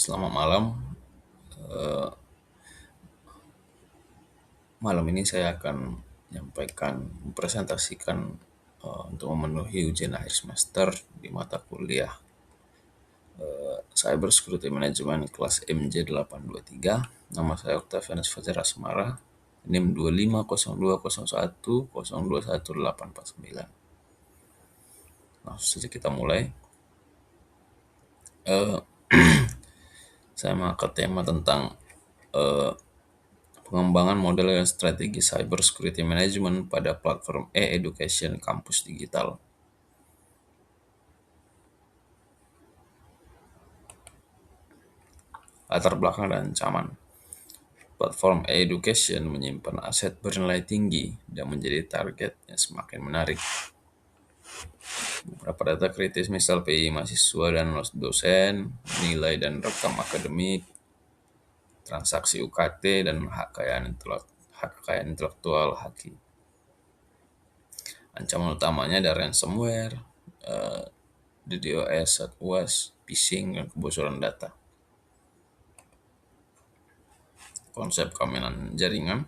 Selamat malam. Eh, Malam ini saya akan mempresentasikan untuk memenuhi ujian akhir semester di mata kuliah Cyber Security Management kelas MJ823. Nama saya Octavianus Fajar Asmara, NIM 250201021849. Langsung saja kita mulai. Eh, saya mengangkat tema tentang eh, pengembangan model dan strategi cyber security management pada platform e-education kampus digital. Latar belakang dan ancaman. Platform e-education menyimpan aset bernilai tinggi dan menjadi target yang semakin menarik. Beberapa data kritis misal PI mahasiswa dan dosen, nilai dan rekam akademik, transaksi UKT, dan hak kekayaan intelektual haki. Ancaman utamanya ada ransomware, DDoS, UAS, phishing, dan kebocoran data. Konsep keamanan jaringan.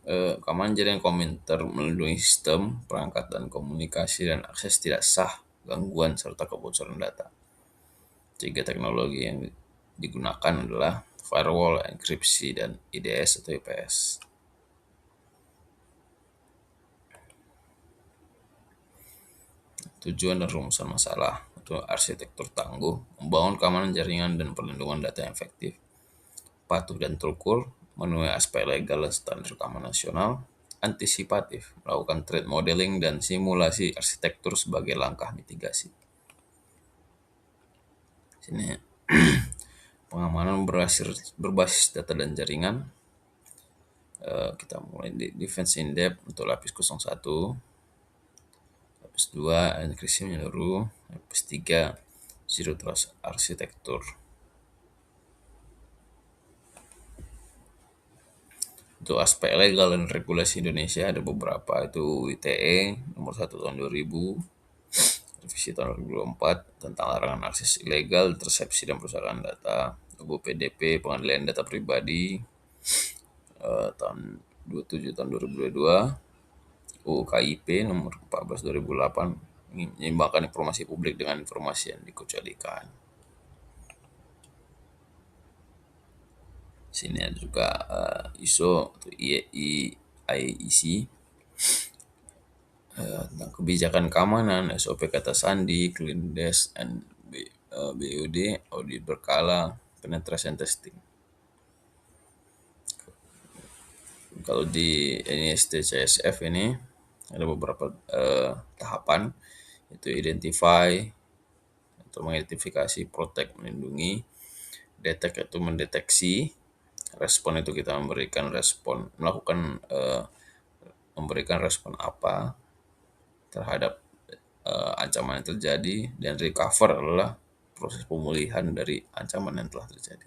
Keamanan jaringan komputer melindungi sistem, perangkat, dan komunikasi dan akses tidak sah, gangguan, serta kebocoran data. 3 teknologi yang digunakan adalah firewall, enkripsi, dan IDS atau IPS. Tujuan dan rumusan masalah itu arsitektur tangguh, membangun keamanan jaringan dan perlindungan data yang efektif, patuh dan terukur, memenuhi aspek legal dan standar keamanan nasional, antisipatif, melakukan threat modeling dan simulasi arsitektur sebagai langkah mitigasi. Sini pengamanan berbasis data dan jaringan. Kita mulai di defense in depth untuk lapis 01, lapis 2 enkripsi menyeluruh, lapis 3 zero trust arsitektur. Untuk aspek legal dan regulasi Indonesia ada beberapa, itu ITE nomor 1 tahun 2000, revisi tahun 2024 tentang larangan akses ilegal, intersepsi dan perusahaan data, UU PDP pengadilan data pribadi tahun 27 tahun 2022, UU KIP nomor 14 2008 menyeimbangkan informasi publik dengan informasi yang dikecualikan. Sini ada juga ISO atau IEC tentang kebijakan keamanan, SOP kata sandi, clean desk, and BUD, audit berkala, penetration testing. Kalau di NIST CSF ini ada beberapa tahapan, itu identify atau mengidentifikasi, protect melindungi, detect itu mendeteksi, respon itu kita memberikan respon apa terhadap ancaman yang terjadi, dan recover adalah proses pemulihan dari ancaman yang telah terjadi.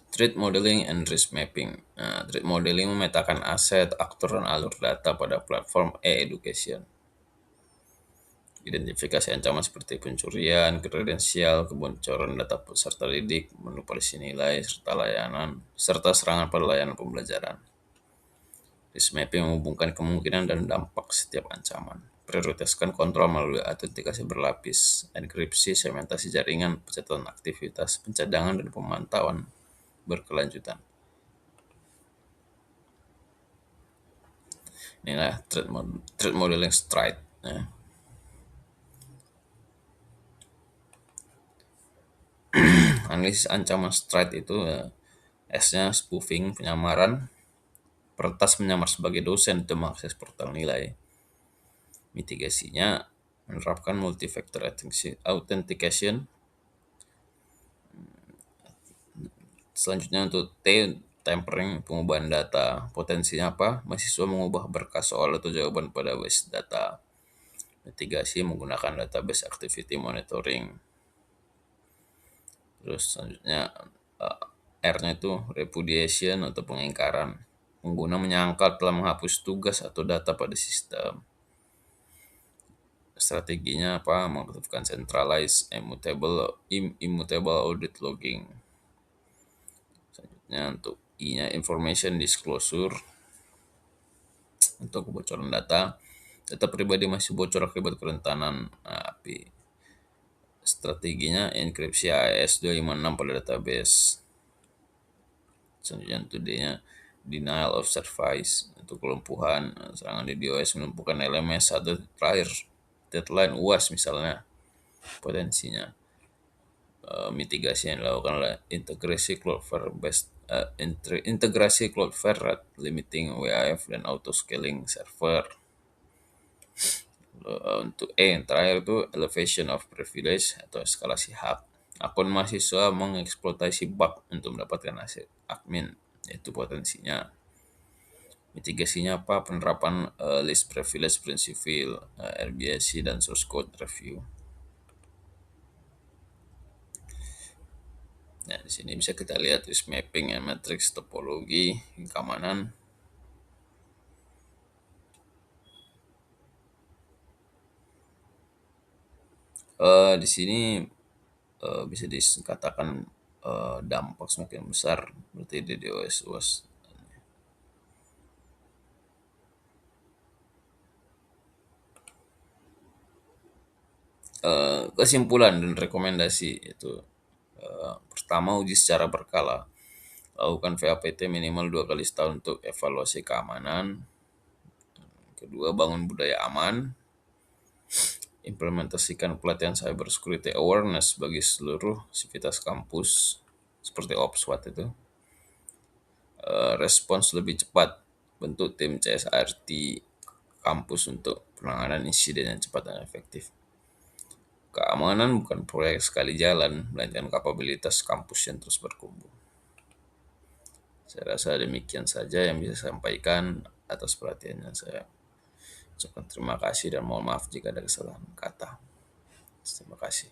Threat modeling and risk mapping. Threat modeling memetakan aset, aktor, dan alur data pada platform e-education. Identifikasi ancaman seperti pencurian, kredensial, kebocoran data peserta didik, manipulasi nilai, serta serangan pada layanan pembelajaran. Risk mapping menghubungkan kemungkinan dan dampak setiap ancaman. Prioritaskan kontrol melalui autentikasi berlapis, enkripsi, segmentasi jaringan, pencatatan aktivitas, pencadangan, dan pemantauan berkelanjutan. Inilah threat modeling stride. Analisis ancaman stride itu S-nya spoofing, penyamaran, peretas menyamar sebagai dosen untuk mengakses portal nilai. Mitigasinya menerapkan multi-factor authentication. Selanjutnya untuk T, tampering, pengubahan data. Potensinya apa? Mahasiswa mengubah berkas soal atau jawaban pada base data. Mitigasi menggunakan database activity monitoring. Terus selanjutnya R-nya itu repudiation atau pengingkaran. Pengguna menyangkal telah menghapus tugas atau data pada sistem. Strateginya apa? Mengaktifkan centralized immutable audit logging. Selanjutnya untuk I-nya information disclosure, untuk kebocoran data. Data pribadi masih bocor akibat kerentanan API. Strateginya enkripsi AES 256 pada database. Selanjutnya untuk D-nya denial of service, untuk kelumpuhan. Serangan di DOS melumpuhkan LMS atau terakhir deadline UAS misalnya. Potensinya mitigasi yang dilakukan oleh integrasi Cloudflare integrasi Cloudflare limiting WAF dan auto scaling server. Untuk E yang terakhir itu elevation of privilege atau eskalasi hak. Akun mahasiswa mengeksploitasi bug untuk mendapatkan aset admin, yaitu potensinya. Mitigasinya apa? Penerapan list privilege prinsipil, RBAC dan source code review. Nah, di sini bisa kita lihat risk mapping ya, matrix topologi keamanan. Di sini bisa dikatakan dampak semakin besar berarti di DOS UAS. Kesimpulan dan rekomendasi itu pertama, uji secara berkala, lakukan VAPT minimal 2 kali setahun untuk evaluasi keamanan. Kedua, bangun budaya aman, implementasikan pelatihan cyber security awareness bagi seluruh sivitas kampus seperti OPSWAT itu. Respons lebih cepat, bentuk tim CSRT kampus untuk penanganan insiden yang cepat dan efektif. Keamanan bukan proyek sekali jalan, melainkan kapabilitas kampus yang terus berkembang. Saya rasa demikian saja yang bisa saya sampaikan. Atas perhatiannya saya ucapkan terima kasih dan mohon maaf jika ada kesalahan kata. Terima kasih.